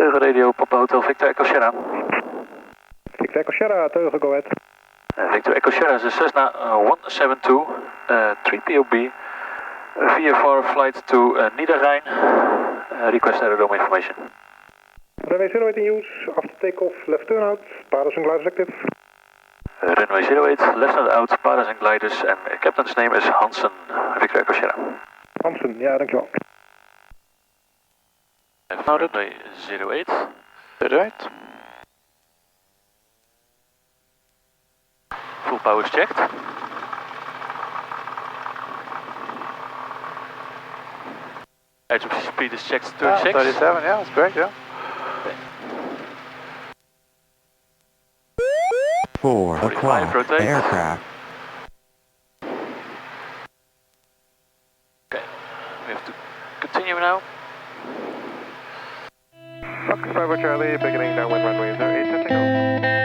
Teugen Radio, Papa Hotel Victor Echo Sierra. Victor Echo Sierra, Teugen, go ahead. Victor Echo Sierra is a Cessna 172, 3POB, VFR flight to Niederrhein. Request aerodrome information. Runway 08 in use, after takeoff, left turn out, paras and gliders active. Runway 08, left and out, paras and gliders, and captain's name is Hansen, Victor Echo Sierra. Hansen, ja, dankjewel. Runway 08. Right. Full power is checked. Edge of speed is checked 36. 37, yeah, that's correct, yeah. For 45, o'clock rotate. aircraft. Okay, we have to continue now. Fox 5 Charlie, beginning downwind runway 08, setting go.